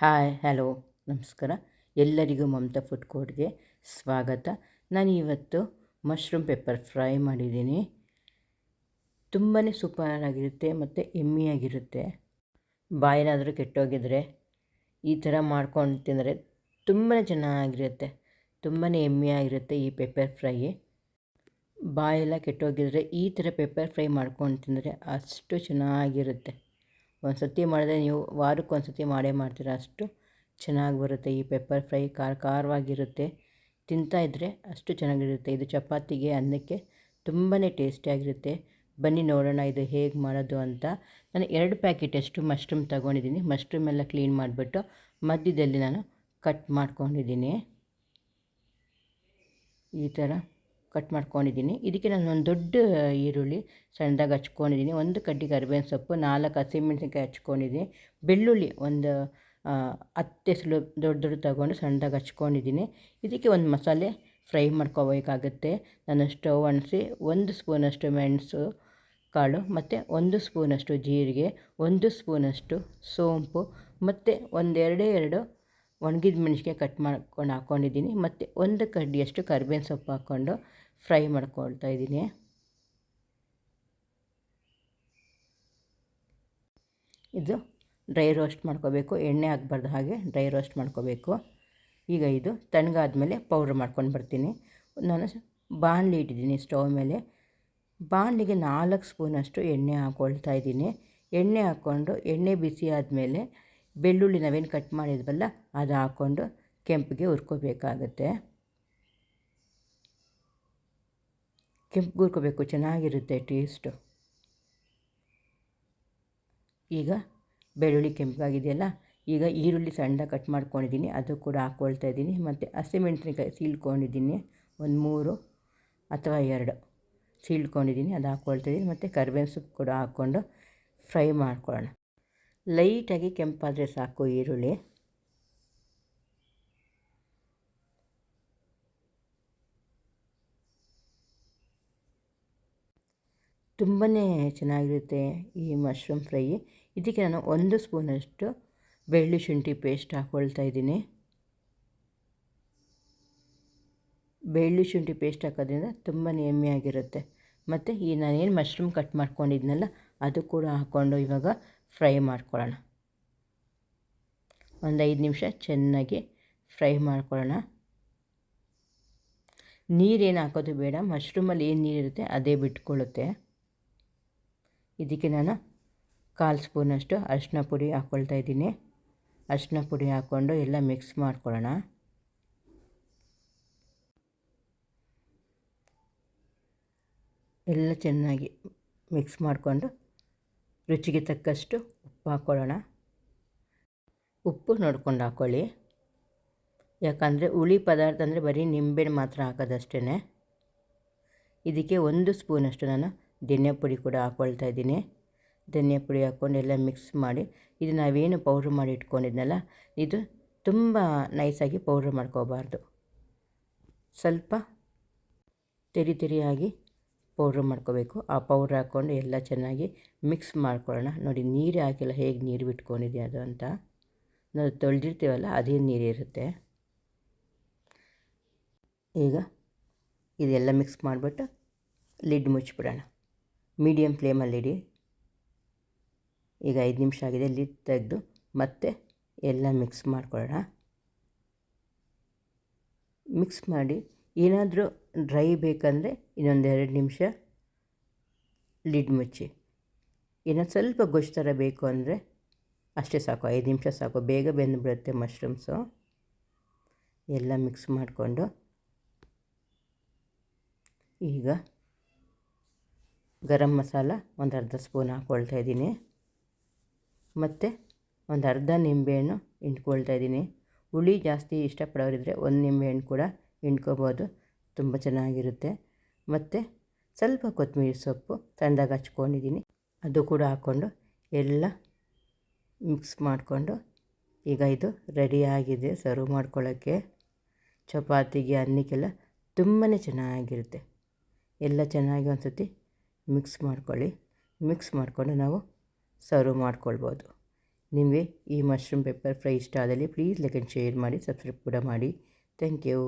Hi hello ನಮಸ್ಕಾರ. ಎಲ್ಲರಿಗೂ Mamata food ಕೋರ್ಟ್ಗೆ ಸ್ವಾಗತ. ನಾನು ಇವತ್ತು ಮಶ್ರೂಮ್ ಪೆಪ್ಪರ್ ಫ್ರೈ ಮಾಡಿದ್ದೀನಿ. ತುಂಬಾ ಸೂಪರಾಗಿರುತ್ತೆ ಮತ್ತು ಯಮ್ಮಿಯಾಗಿರುತ್ತೆ. ಬಾಯೇನಾದರೂ ಕೆಟ್ಟೋಗಿದ್ರೆ ಈ ಥರ ಮಾಡ್ಕೊಂಡು ತಿಂದರೆ ತುಂಬಾ ಚೆನ್ನಾಗಿರುತ್ತೆ. ತುಂಬಾ ಯಮ್ಮಿಯಾಗಿರುತ್ತೆ ಈ ಪೆಪ್ಪರ್ ಫ್ರೈ. ಬಾಯೆಲ್ಲ ಕೆಟ್ಟೋಗಿದ್ರೆ ಈ ಥರ ಪೆಪ್ಪರ್ ಫ್ರೈ ಮಾಡ್ಕೊಂಡು ತಿಂದರೆ ಅಷ್ಟು ಚೆನ್ನಾಗಿರುತ್ತೆ. ಒಂದು ಸತಿ ಮಾಡಿದ್ರೆ ನೀವು ವಾರಕ್ಕೊಂದು ಸತಿ ಮಾಡೇ ಮಾಡ್ತೀರ, ಅಷ್ಟು ಚೆನ್ನಾಗಿ ಬರುತ್ತೆ. ಈ ಪೆಪ್ಪರ್ ಫ್ರೈ ಖಾರವಾಗಿರುತ್ತೆ, ತಿಂತಾಯಿದ್ರೆ ಅಷ್ಟು ಚೆನ್ನಾಗಿರುತ್ತೆ. ಇದು ಚಪಾತಿಗೆ ಅನ್ನಕ್ಕೆ ತುಂಬಾ ಟೇಸ್ಟಿಯಾಗಿರುತ್ತೆ. ಬನ್ನಿ ನೋಡೋಣ ಇದು ಹೇಗೆ ಮಾಡೋದು ಅಂತ. ನಾನು 2 ಪ್ಯಾಕೆಟಷ್ಟು ಮಶ್ರೂಮ್ ತೊಗೊಂಡಿದ್ದೀನಿ. ಮಶ್ರೂಮ್ ಎಲ್ಲ ಕ್ಲೀನ್ ಮಾಡಿಬಿಟ್ಟು ಮಧ್ಯದಲ್ಲಿ ನಾನು ಕಟ್ ಮಾಡ್ಕೊಂಡಿದ್ದೀನಿ. ಈ ಥರ ಕಟ್ ಮಾಡ್ಕೊಂಡಿದ್ದೀನಿ. ಇದಕ್ಕೆ ನಾನು ಒಂದು ದೊಡ್ಡ ಈರುಳ್ಳಿ ಸಣ್ಣದಾಗಿ ಹಚ್ಕೊಂಡಿದ್ದೀನಿ. 1 ಕಡ್ಡಿ ಕರಿಬೇವಿನ ಸೊಪ್ಪು, 4 ಹಸಿಮೆಣಸಿನ್ಕಾಯಿ ಹಚ್ಕೊಂಡಿದ್ದೀನಿ. ಬೆಳ್ಳುಳ್ಳಿ ಒಂದು 10 ಎಸಳು ದೊಡ್ಡ ತೊಗೊಂಡು ಸಣ್ಣದಾಗಿ ಹಚ್ಕೊಂಡಿದ್ದೀನಿ. ಇದಕ್ಕೆ ಒಂದು ಮಸಾಲೆ ಫ್ರೈ ಮಾಡ್ಕೋಬೇಕಾಗುತ್ತೆ. ನಾನು ಸ್ಟವ್ ಅಂಟಿಸಿ 1 ಸ್ಪೂನಷ್ಟು ಮೆಣಸು ಕಾಳು ಮತ್ತು 1 ಸ್ಪೂನಷ್ಟು ಜೀರಿಗೆ, 1 ಸ್ಪೂನಷ್ಟು ಸೋಂಪು ಮತ್ತು ಎರಡು ಒಣಗಿದ ಮೆಣಸಿಗೆ ಕಟ್ ಮಾಡ್ಕೊಂಡು ಹಾಕ್ಕೊಂಡಿದ್ದೀನಿ. ಮತ್ತು 1 ಕಡ್ಡಿಯಷ್ಟು ಕರಿಬೇವಿನ ಸೊಪ್ಪು ಹಾಕ್ಕೊಂಡು ಫ್ರೈ ಮಾಡ್ಕೊಳ್ತಾ ಇದ್ದೀನಿ. ಇದು ಡ್ರೈ ರೋಸ್ಟ್ ಮಾಡ್ಕೋಬೇಕು, ಎಣ್ಣೆ ಹಾಕ್ಬಾರ್ದು, ಹಾಗೆ ಡ್ರೈ ರೋಸ್ಟ್ ಮಾಡ್ಕೋಬೇಕು. ಈಗ ಇದು ತಣ್ಣಗಾದ್ಮೇಲೆ ಪೌಡ್ರ್ ಮಾಡ್ಕೊಂಡು ಬರ್ತೀನಿ. ನಾನು ಬಾಣಲಿ ಇಟ್ಟಿದ್ದೀನಿ ಸ್ಟವ್ ಮೇಲೆ. ಬಾಣಲಿಗೆ 4 ಸ್ಪೂನಷ್ಟು ಎಣ್ಣೆ ಹಾಕ್ಕೊಳ್ತಾ ಇದ್ದೀನಿ. ಎಣ್ಣೆ ಹಾಕ್ಕೊಂಡು ಎಣ್ಣೆ ಬಿಸಿ ಆದಮೇಲೆ ಬೆಳ್ಳುಳ್ಳಿ ನಾವೇನು ಕಟ್ ಮಾಡಿದ್ವಲ್ಲ ಅದು ಹಾಕ್ಕೊಂಡು ಕೆಂಪಿಗೆ ಹುರ್ಕೋಬೇಕಾಗತ್ತೆ. ಕೆಂಪು ಹುರ್ಕೋಬೇಕು, ಚೆನ್ನಾಗಿರುತ್ತೆ ಟೇಸ್ಟು. ಈಗ ಬೆಳ್ಳುಳ್ಳಿ ಕೆಂಪಾಗಿದೆಯಲ್ಲ, ಈಗ ಈರುಳ್ಳಿ ಸಣ್ಣದಾಗಿ ಕಟ್ ಮಾಡ್ಕೊಂಡಿದ್ದೀನಿ, ಅದು ಕೂಡ ಹಾಕ್ಕೊಳ್ತಾ ಇದ್ದೀನಿ. ಮತ್ತು ಹಸಿಮೆಣಸಿನ್ಕಾಯಿ ಸೀಳ್ಕೊಂಡಿದ್ದೀನಿ, ಒಂದು 3 ಅಥವಾ 2 ಸೀಳ್ಕೊಂಡಿದ್ದೀನಿ, ಅದು ಹಾಕ್ಕೊಳ್ತಾ ಇದ್ದೀನಿ. ಮತ್ತು ಕರಿಬೇವಿನ ಸೊಪ್ಪು ಕೂಡ ಹಾಕ್ಕೊಂಡು ಫ್ರೈ ಮಾಡ್ಕೊಳ್ಳೋಣ. ಲೈಟಾಗಿ ಕೆಂಪಾದರೆ ಸಾಕು ಈರುಳ್ಳಿ. ತುಂಬಾ ಚೆನ್ನಾಗಿರುತ್ತೆ ಈ ಮಶ್ರೂಮ್ ಫ್ರೈ. ಇದಕ್ಕೆ ನಾನು 1 ಸ್ಪೂನಷ್ಟು ಬೆಳ್ಳುಳ್ಳಿ ಶುಂಠಿ ಪೇಸ್ಟ್ ಹಾಕ್ಕೊಳ್ತಾ ಇದ್ದೀನಿ. ಬೆಳ್ಳುಳ್ಳಿ ಶುಂಠಿ ಪೇಸ್ಟ್ ಹಾಕೋದ್ರಿಂದ ತುಂಬಾ ಯಮ್ಮಿಯಾಗಿರುತ್ತೆ. ಮತ್ತು ಈ ನಾನೇನು ಮಶ್ರೂಮ್ ಕಟ್ ಮಾಡ್ಕೊಂಡಿದ್ನಲ್ಲ ಅದು ಕೂಡ ಹಾಕ್ಕೊಂಡು ಇವಾಗ ಫ್ರೈ ಮಾಡ್ಕೊಳ್ಳೋಣ. ಒಂದು 5 ನಿಮಿಷ ಚೆನ್ನಾಗಿ ಫ್ರೈ ಮಾಡ್ಕೊಳ್ಳೋಣ. ನೀರೇನು ಹಾಕೋದು ಬೇಡ, ಮಶ್ರೂಮಲ್ಲಿ ಏನು ನೀರಿರುತ್ತೆ ಅದೇ ಬಿಟ್ಕೊಳ್ಳುತ್ತೆ. ಇದಕ್ಕೆ ನಾನು 1/4 ಸ್ಪೂನಷ್ಟು ಅರಿಶಿನ ಪುಡಿ ಹಾಕ್ಕೊಳ್ತಾ ಇದ್ದೀನಿ. ಅರಿಶಿನ ಪುಡಿ ಹಾಕ್ಕೊಂಡು ಎಲ್ಲ ಮಿಕ್ಸ್ ಮಾಡ್ಕೊಳ್ಳೋಣ. ಎಲ್ಲ ಚೆನ್ನಾಗಿ ಮಿಕ್ಸ್ ಮಾಡಿಕೊಂಡು ರುಚಿಗೆ ತಕ್ಕಷ್ಟು ಉಪ್ಪು ಹಾಕ್ಕೊಳ್ಳೋಣ. ಉಪ್ಪು ನೋಡ್ಕೊಂಡು ಹಾಕ್ಕೊಳ್ಳಿ, ಯಾಕಂದರೆ ಹುಳಿ ಪದಾರ್ಥ ಅಂದರೆ ಬರೀ ನಿಂಬೆಹಣ್ಣು ಮಾತ್ರ ಹಾಕೋದಷ್ಟೇ. ಇದಕ್ಕೆ 1 ಸ್ಪೂನಷ್ಟು ನಾನು ಧನಿಯಾ ಪುಡಿ ಕೂಡ ಹಾಕ್ಕೊಳ್ತಾ ಇದ್ದೀನಿ. ಧನಿಯಾ ಪುಡಿ ಹಾಕ್ಕೊಂಡು ಎಲ್ಲ ಮಿಕ್ಸ್ ಮಾಡಿ, ಇದು ನಾವೇನು ಪೌಡ್ರ್ ಮಾಡಿ ಇಟ್ಕೊಂಡಿದ್ನಲ್ಲ ಇದು ತುಂಬ ನೈಸಾಗಿ ಪೌಡ್ರ್ ಮಾಡ್ಕೋಬಾರ್ದು, ಸ್ವಲ್ಪ ತೆರಿಯಾಗಿ ಪೌಡ್ರ್ ಮಾಡ್ಕೋಬೇಕು. ಆ ಪೌಡ್ರ್ ಹಾಕ್ಕೊಂಡು ಎಲ್ಲ ಚೆನ್ನಾಗಿ ಮಿಕ್ಸ್ ಮಾಡ್ಕೊಳ್ಳೋಣ. ನೋಡಿ, ನೀರು ಹಾಕಿಲ್ಲ, ಹೇಗೆ ನೀರು ಬಿಟ್ಕೊಂಡಿದೆ ಅದು ಅಂತ. ನಾವು ತೊಳೆದಿರ್ತೀವಲ್ಲ ಅದೇ ನೀರಿರುತ್ತೆ. ಈಗ ಇದೆಲ್ಲ ಮಿಕ್ಸ್ ಮಾಡಿಬಿಟ್ಟು ಲಿಡ್ ಮುಚ್ಚಿಬಿಡೋಣ. ಮೀಡಿಯಮ್ ಫ್ಲೇಮಲ್ಲಿಡಿ. ಈಗ 5 ನಿಮಿಷ ಆಗಿದೆ, ಲಿಡ್ ತೆಗೆದು ಮತ್ತೆ ಎಲ್ಲ ಮಿಕ್ಸ್ ಮಾಡ್ಕೊಳ್ಳೋಣ. ಮಿಕ್ಸ್ ಮಾಡಿ ಏನಾದರೂ ಡ್ರೈ ಬೇಕಂದರೆ ಇನ್ನೊಂದು 2 ನಿಮಿಷ ಲಿಡ್ ಮುಚ್ಚಿ. ಏನಾದ್ರು ಸ್ವಲ್ಪ ಗೊಜ್ಜು ಥರ ಬೇಕು ಅಂದರೆ ಅಷ್ಟೇ ಸಾಕು, 5 ನಿಮಿಷ ಸಾಕು, ಬೇಗ ಬೆಂದುಬಿಡುತ್ತೆ ಮಶ್ರೂಮ್ಸು. ಎಲ್ಲ ಮಿಕ್ಸ್ ಮಾಡಿಕೊಂಡು ಈಗ ಗರಂ ಮಸಾಲ ಒಂದು ಅರ್ಧ ಸ್ಪೂನ್ ಹಾಕ್ಕೊಳ್ತಾ ಇದ್ದೀನಿ. ಮತ್ತು ಒಂದು ಅರ್ಧ ನಿಂಬೆಹಣ್ಣು ಹಿಂಡ್ಕೊಳ್ತಾ ಇದ್ದೀನಿ. ಹುಳಿ ಜಾಸ್ತಿ ಇಷ್ಟಪಡೋರಿದ್ದರೆ 1 ನಿಂಬೆಹಣ್ಣು ಕೂಡ ಹಿಂಡ್ಕೋಬೋದು, ತುಂಬ ಚೆನ್ನಾಗಿರುತ್ತೆ. ಮತ್ತು ಸ್ವಲ್ಪ ಕೊತ್ತಂಬರಿ ಸೊಪ್ಪು ಸಣ್ಣದಾಗಿ ಹಚ್ಕೊಂಡಿದ್ದೀನಿ, ಅದು ಕೂಡ ಹಾಕ್ಕೊಂಡು ಎಲ್ಲ ಮಿಕ್ಸ್ ಮಾಡಿಕೊಂಡು ಈಗ ಇದು ರೆಡಿಯಾಗಿದೆ ಸರ್ವ್ ಮಾಡ್ಕೊಳ್ಳೋಕ್ಕೆ. ಚಪಾತಿಗೆ ಅನ್ನಕ್ಕೆಲ್ಲ ತುಂಬಾ ಚೆನ್ನಾಗಿರುತ್ತೆ. ಎಲ್ಲ ಚೆನ್ನಾಗಿ ಒಂದು ಸತಿ ಮಿಕ್ಸ್ ಮಾಡ್ಕೊಳ್ಳಿ. ಮಿಕ್ಸ್ ಮಾಡಿಕೊಂಡು ನಾವು ಸರ್ವ್ ಮಾಡ್ಕೊಳ್ಬೋದು. ನಿಮಗೆ ಈ ಮಶ್ರೂಮ್ ಪೆಪ್ಪರ್ ಫ್ರೈ ಇಷ್ಟ ಆದಲ್ಲಿ ಪ್ಲೀಸ್ ಲೈಕ್ ಆ್ಯಂಡ್ ಶೇರ್ ಮಾಡಿ, ಸಬ್ಸ್ಕ್ರೈಬ್ ಕೂಡ ಮಾಡಿ. Thank you.